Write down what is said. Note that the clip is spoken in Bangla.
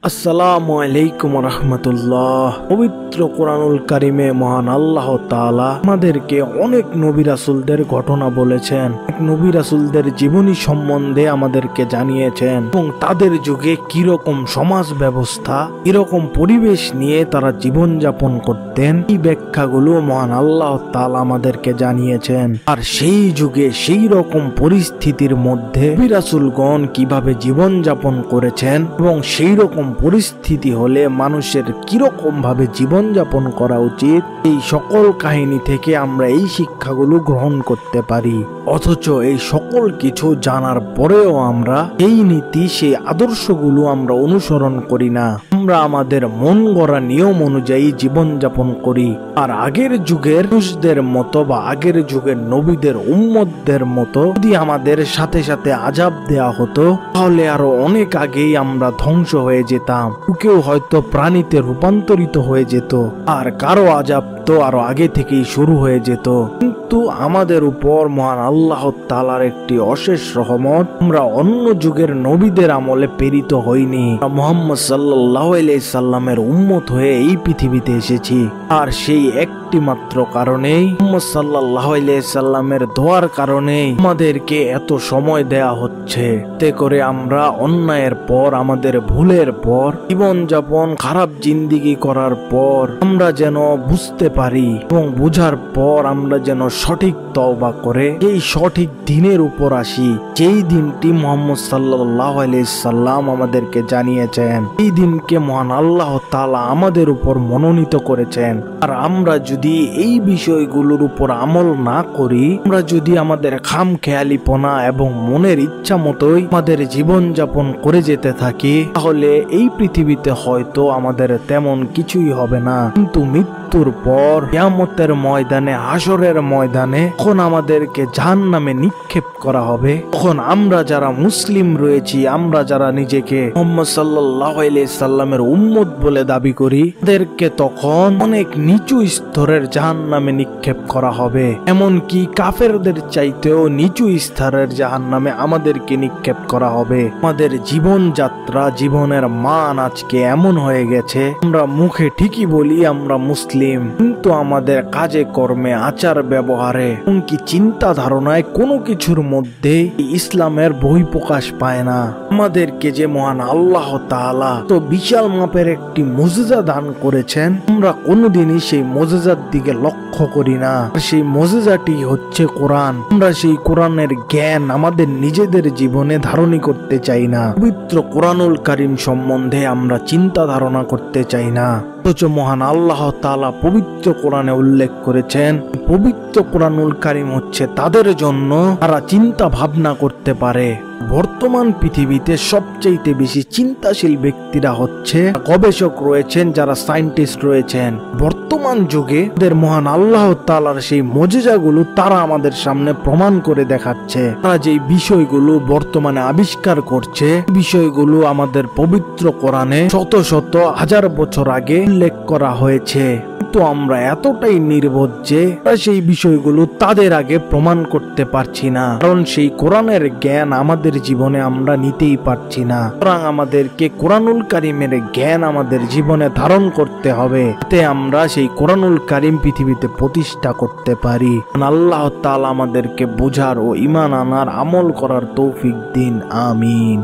আসসালামু আলাইকুম রহমতুল্লাহ। পবিত্র কোরআনুল কারিমে মহান আল্লাহ তাআলা আমাদেরকে অনেক নবী রাসূলদের ঘটনা বলেছেন, নবী রাসূলদের জীবনী সম্বন্ধে আমাদেরকে জানিয়েছেন এবং তাদের যুগে কিরকম সমাজ ব্যবস্থা, কিরকম পরিবেশ নিয়ে তারা জীবন যাপন করতেন, এই ব্যাখ্যাগুলো মহান আল্লাহ তাআলা আমাদেরকে জানিয়েছেন। আর সেই যুগে সেই রকম পরিস্থিতির মধ্যে নবী রাসূলগণ কিভাবে জীবন যাপন করেছেন এবং সেই রকম পরিস্থিতি হলে মানুষের কিরকম ভাবে জীবন যাপন করা উচিত, এই সকল কাহিনী থেকে আমরা এই শিক্ষাগুলো গ্রহণ করতে পারি। অথচ এই সকল কিছু জানার পরেও আমরা এই নীতি, সেই আদর্শগুলো আমরা অনুসরণ করি না। আমরা আমাদের মন গড়া নিয়ম অনুযায়ী জীবন যাপন করি। আর আগের যুগের মানুষদের মতো বা আগের যুগের নবীদের উম্মতদের মতো যদি আমাদের সাথে সাথে আযাব দেয়া হতো, তাহলে আরো অনেক আগেই আমরা ধ্বংস হয়ে যেতাম। কেউ হয়তো প্রাণীতে রূপান্তরিত হয়ে যেত, আর কারো আযাব তো আরো আগে থেকেই শুরু হয়ে যেত। কিন্তু আমাদের উপর মহান আল্লাহ তাআলার একটি অশেষ রহমত, আমরা অন্য যুগের নবীদের আমলে প্রেরিত হইনি। মুহাম্মদ সাল্লাল্লাহু আলাইহি সাল্লামের উম্মত হয়ে এই পৃথিবীতে এসেছি। আর সেই একটি মাত্র কারণেই, মুহাম্মদ সাল্লাল্লাহু আলাইহি সাল্লামের দোয়ার কারণেই আমাদেরকে এত সময় দেয়া হচ্ছে, তে করে আমরা অন্যায়ের পর, আমাদের ভুলের পর, জীবন যাপন খারাপ জিন্দেগি করার পর আমরা যেন বুঝতে পারি এবং বুঝার পর আমরা যেন সঠিক তওবা করে এই সঠিক দিনের উপর আসি, যেই দিনটি মুহাম্মদ সাল্লাল্লাহু আলাইহি সাল্লাম আমাদেরকে জানিয়েছেন। এই দিনকে মহান আল্লাহ তাআলা আমাদের উপর মনোনীত করেছেন। আর আমরা যদি এই বিষয়গুলোর উপর আমল না করি, আমরা যদি আমাদের খামখেয়ালিপনা এবং মনের ইচ্ছা মতোই আমাদের জীবন যাপন করে যেতে থাকি, তাহলে এই পৃথিবীতে হয়তো আমাদের তেমন কিছুই হবে না। কিন্তু মৃত্যুর পর কিয়ামতের ময়দানে, হাসরের ময়দানে যখন আমাদেরকে জাহান্নামে নিক্ষেপ করা হবে, তখন আমরা যারা মুসলিম রয়েছি, আমরা যারা নিজেকে মুহাম্মদ সাল্লাল্লাহু আলাইহি সাল্লামের উম্মত বলে দাবি করি, তাদেরকে তখন অনেক নিচু স্তরের জাহান্নামে নিক্ষেপ করা হবে। এমনকি কাফেরদের চাইতেও নিচু স্তরের জাহান্নামে আমাদেরকে নিক্ষেপ করা হবে। আমাদের জীবন যাত্রা, জীবনের মান আজকে এমন হয়ে গেছে, আমরা মুখে ঠিকই বলি আমরা মুসলিম, কিন্তু আমাদের কাজে কর্মে, আচার ব্যবহারে, এমনকি চিন্তা ধারণায় কোনো কিছুর মধ্যে ইসলামের বহিঃপ্রকাশ পায় না। আমাদেরকে যে মহান আল্লাহ তাআলা তো বিশাল মাপের একটি মুজিজা দান করেছেন, আমরা কোনোদিনই সেই মুজিজার দিকে লক্ষ্য করি না। সেই মুজিজাটি হচ্ছে কোরআন। আমরা সেই কোরআনের জ্ঞান আমাদের নিজেদের জীবনে ধারণই করতে চাই না। পবিত্র কোরআনুল কারীম সম্বন্ধে আমরা চিন্তা ধারণা করতে চাই না। অথচ মহান আল্লাহ তাআলা পবিত্র কোরআনে উল্লেখ করেছেন, পবিত্র কোরআনুল কারীম হচ্ছে তাদের জন্য যারা চিন্তা ভাবনা করতে পারে। বর্তমান পৃথিবীতে সবচেয়ে বেশি চিন্তাশীল ব্যক্তিরা হচ্ছে গবেষক রয়েছেন, যারা সায়েন্টিস্ট রয়েছেন। বর্তমান যুগে আমাদের মহান আল্লাহ তাআলার সেই মুজিজাগুলো তারা আমাদের সামনে প্রমাণ করে দেখাচ্ছে। তারা যে বিষয়গুলো বর্তমানে আবিষ্কার করছে, বিষয়গুলো আমাদের পবিত্র কোরআনে শত শত হাজার বছর আগে উল্লেখ করা হয়েছে। তো আমরা এতটাই নির্বোধ যে সেই বিষয়গুলো তাদের আগে প্রমাণ করতে পারছি না, কারণ সেই কোরআনের জ্ঞান আমাদের জীবনে আমরা নিতেই পারছি না। সুতরাং আমাদেরকে কোরআনুল কারীমের জ্ঞান আমাদের জীবনে ধারণ করতে হবে, যাতে আমরা সেই কোরআনুল কারীম পৃথিবীতে প্রতিষ্ঠা করতে পারি। আল্লাহ তাআলা আমাদেরকে বোঝার ও ঈমান আনার, আমল করার তৌফিক দিন। আমিন।